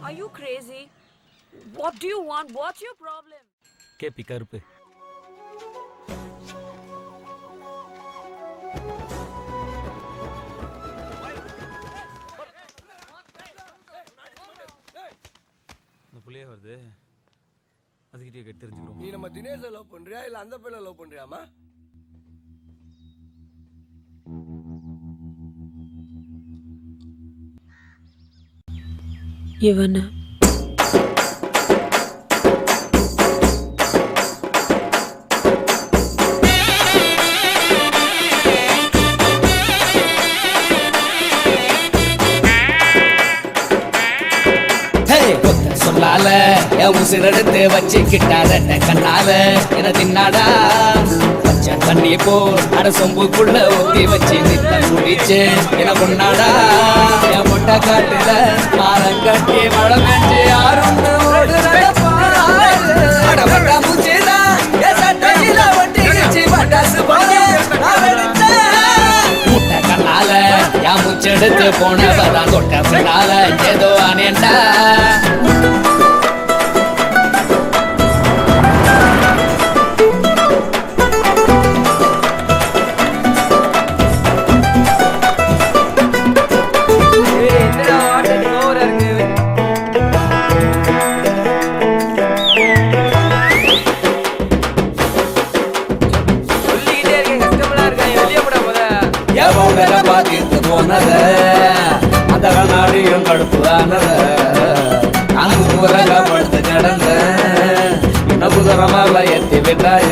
Are you crazy? What do you want? What's your problem? Happy கருப்பு. இந்த புள்ளையே வருது. அதுக்கிட்டே கேட்டு தெரிஞ்சுக்கிறோம். நீ நம்ம தினேஷை லவ் பண்றியா இல்ல அந்த பையனை லவ் பண்றியாமா? இவன சொல்லால என் உசிரெடுத்து வச்சுக்கிட்டார கண்ணால என தின்னாடா பச்சை தண்ணி போல் அட சொம்புக்குள்ள ஊத்தி வச்சு நித்த குடிச்சு என பொண்ணாடா என் முட்டை காட்டுல மாறம் கட்டி மழை பெஞ்சு யாரும் முட்டை கண்ணால என் முச்செடுத்து போனவதான் தொட்ட பின்னால ஏதோ அனேண்டா பார்த்து போனத அந்த கண்ணாடியும் கடுப்புதானத அங்கு உலகப்படுத்த கிடந்த இன்னும் குதிரமால எத்தி விட்டாய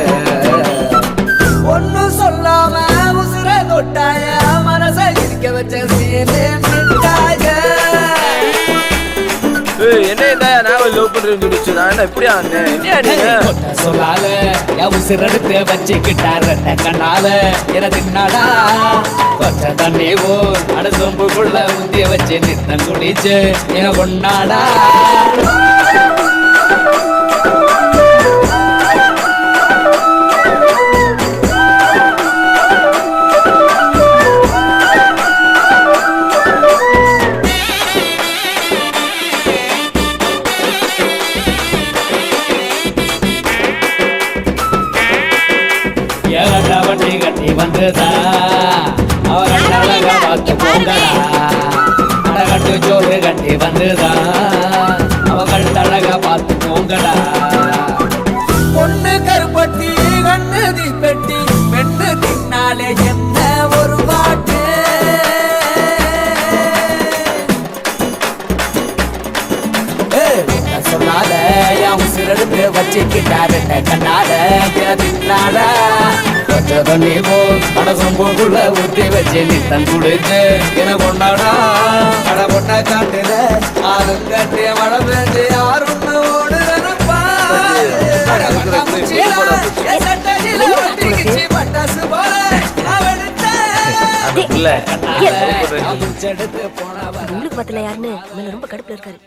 ஒன்னும் சொல்லாம உசுர தொட்டாய மனச இருக்க வச்ச சீனே மிட்டாய என்ன நான் லவ் பண்றேன்னு சொல்லிச்சு நான் எப்படியா சொல்லால என் உசிரெடுத்து வச்சுக்கிட்டாரு கண்ணால என தின்னாடா கொச்ச தண்ணி போல் அட சொம்புக்குள்ள ஊத்திய வச்சு நித்தம் குடிச்சு என கொண்டாடா வண்டி கட்டி வந்துதா அவர் அழகா பார்த்து போங்கடா அடகட்டு ஜோறு கட்டி வந்துதா அவங்கள் அழகா பார்த்து போங்கடா பொண்ணு கருப்பட்டி கண்ணு தீப்பெட்டி பெண்ணு தின்னாலே என்ன ஒரு பாட்டு சொன்னால என் உசிரெடுத்து வச்சுக்கிட்டாரு கண்ணால தின்னால தண்ணி போல் மனசம்புக்குள்ள ஊத்தி வச்சு நித்தம் குடிச்சு என கொண்டாடா அட பொண்ண காட்டுல ஆளும் கட்டி மழை பெஞ்சு யாரும் பட்டாசு போல உங்களுக்கு பத்தல யாருன்னு ரொம்ப கடுப்புல இருக்காரு.